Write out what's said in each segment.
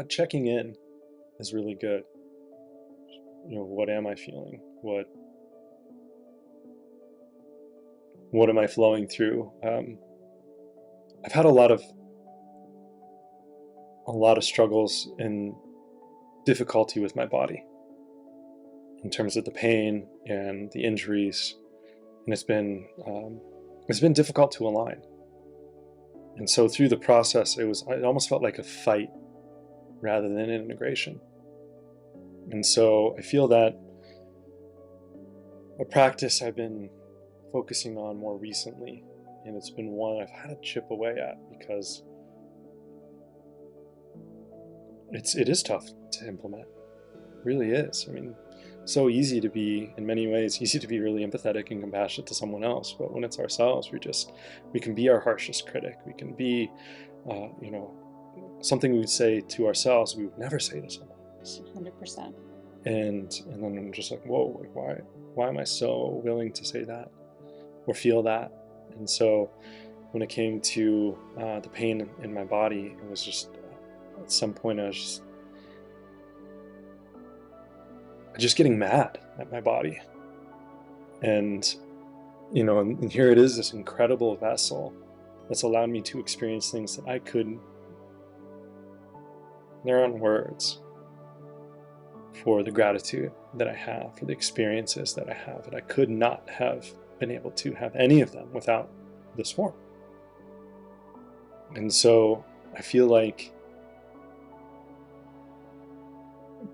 checking in is really good. What am I feeling? What am I flowing through? I've had a lot of struggles and difficulty with my body in terms of the pain and the injuries, and it's been difficult to align. And so through the process, it almost felt like a fight rather than an integration. And so I feel that a practice I've been focusing on more recently, and it's been one I've had to chip away at because it is tough to implement. It really is. I mean, so easy to be, in many ways, easy to be really empathetic and compassionate to someone else, but when it's ourselves, we can be our harshest critic. We can be, something we would say to ourselves we would never say to someone else. 100%. And then I'm just like, whoa, like why am I so willing to say that or feel that? And so when it came to the pain in my body, it was just at some point I was just getting mad at my body. And and here it is, this incredible vessel that's allowed me to experience things that I couldn't. There aren't words for the gratitude that I have, for the experiences that I have, and I could not have been able to have any of them without this form. And so I feel like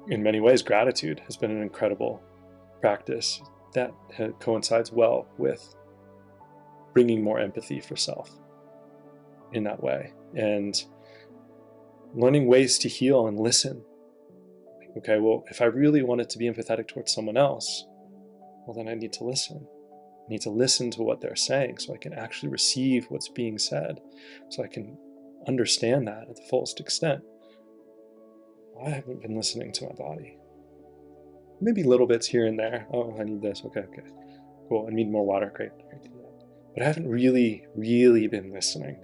in many ways gratitude has been an incredible practice that coincides well with bringing more empathy for self in that way, and learning ways to heal and listen. Okay, well, if I really wanted to be empathetic towards someone else, well, then I need to listen. I need to listen to what they're saying so I can actually receive what's being said, so I can understand that at the fullest extent. I haven't been listening to my body. Maybe little bits here and there. Oh, I need this. Okay, cool. I need more water. Great. But I haven't really been listening.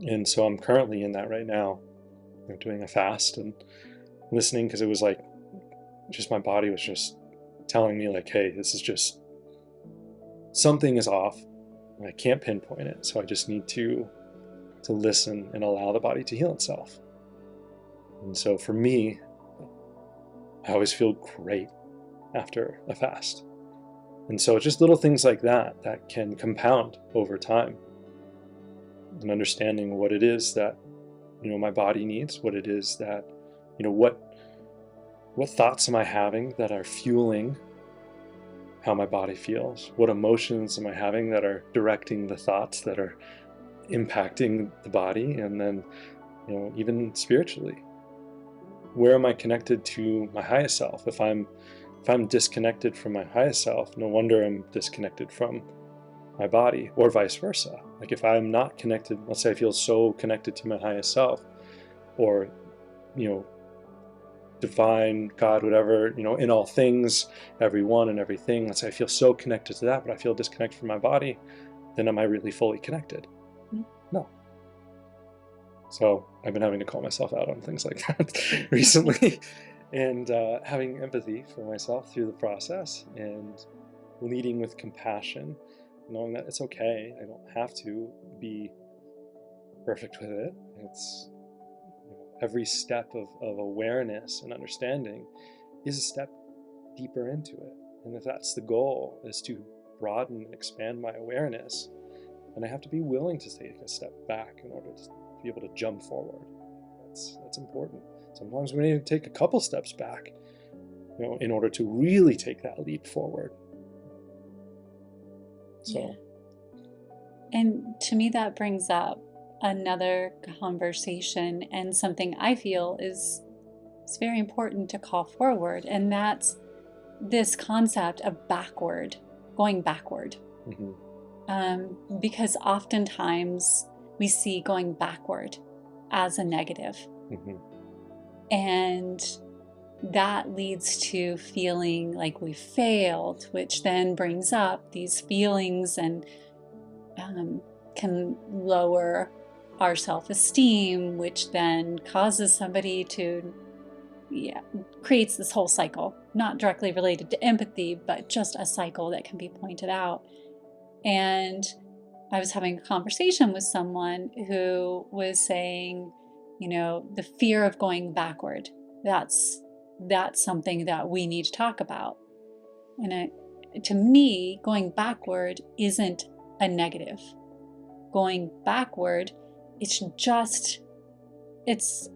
And so I'm currently in that right now. I'm doing a fast and listening, because it was like, just my body was just telling me like, hey, this is just, something is off and I can't pinpoint it. So I just need to listen and allow the body to heal itself. And so for me, I always feel great after a fast. And so it's just little things like that can compound over time. And understanding what it is that, my body needs, what it is that, what thoughts am I having that are fueling how my body feels? What emotions am I having that are directing the thoughts that are impacting the body? And then, even spiritually, where am I connected to my highest self? If I'm disconnected from my highest self, no wonder I'm disconnected from my body, or vice versa. Like if I'm not connected, let's say I feel so connected to my highest self, or divine, God, whatever, in all things, everyone and everything, let's say I feel so connected to that, but I feel disconnected from my body, then am I really fully connected? No. So I've been having to call myself out on things like that recently, and having empathy for myself through the process, and leading with compassion, knowing that it's okay. I don't have to be perfect with it. It's every step of awareness and understanding is a step deeper into it. And if that's the goal, is to broaden and expand my awareness, then I have to be willing to take a step back in order to be able to jump forward. That's important. Sometimes we need to take a couple steps back, in order to really take that leap forward. So, yeah. And to me, that brings up another conversation, and something I feel is very important to call forward, and that's this concept of going backward. mm-hmm. Because oftentimes we see going backward as a negative. Mm-hmm. And that leads to feeling like we failed, which then brings up these feelings and can lower our self-esteem, which then causes somebody to, creates this whole cycle, not directly related to empathy, but just a cycle that can be pointed out. And I was having a conversation with someone who was saying, the fear of going backward, that's something that we need to talk about. And to me, going backward isn't a negative. Going backward, it's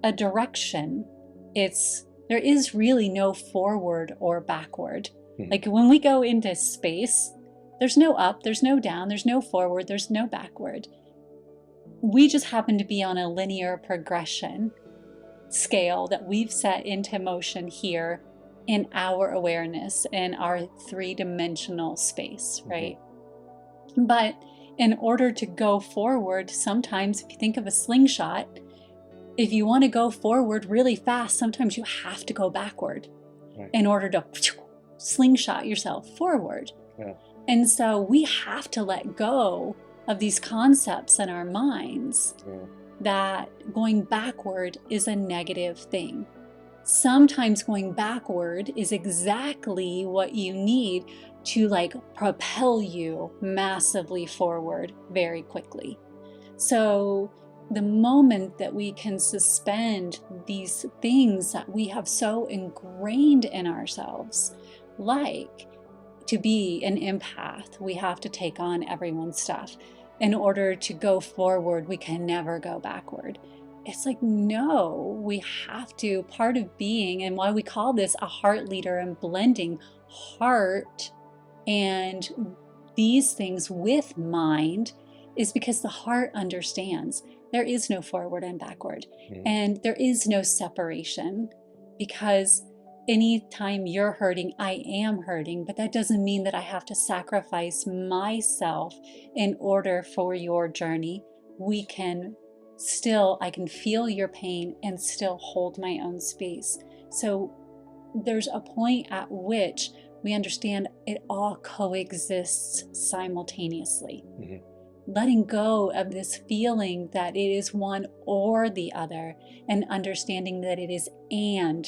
a direction. There is really no forward or backward. Like when we go into space, there's no up, there's no down, there's no forward, there's no backward. We just happen to be on a linear progression scale that we've set into motion here in our awareness and our three-dimensional space, right? But in order to go forward, sometimes if you think of a slingshot, if you want to go forward really fast, sometimes you have to go backward in order to slingshot yourself forward. And so we have to let go of these concepts in our minds that going backward is a negative thing. Sometimes going backward is exactly what you need to propel you massively forward very quickly. So the moment that we can suspend these things that we have so ingrained in ourselves, like to be an empath, we have to take on everyone's stuff. In order to go forward, we can never go backward. It's like, no, we have to. Part of being, and why we call this a heart leader and blending heart and these things with mind, is because the heart understands there is no forward and backward, and there is no separation, because anytime you're hurting, I am hurting, but that doesn't mean that I have to sacrifice myself in order for your journey. I can feel your pain and still hold my own space. So there's a point at which we understand it all coexists simultaneously. Letting go of this feeling that it is one or the other, and understanding that it is and.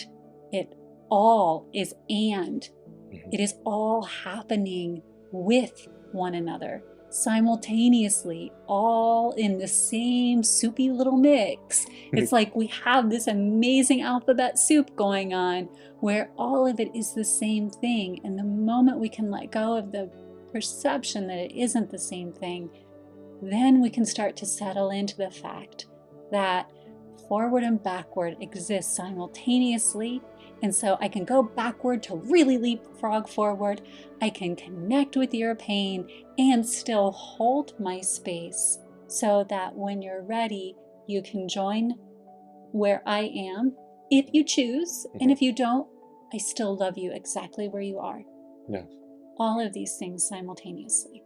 It all is and. It is all happening with one another, simultaneously, all in the same soupy little mix. It's like we have this amazing alphabet soup going on where all of it is the same thing. And the moment we can let go of the perception that it isn't the same thing, then we can start to settle into the fact that forward and backward exist simultaneously. And so I can go backward to really leapfrog forward. I can connect with your pain and still hold my space, so that when you're ready, you can join where I am, if you choose. And if you don't, I still love you exactly where you are. All of these things simultaneously.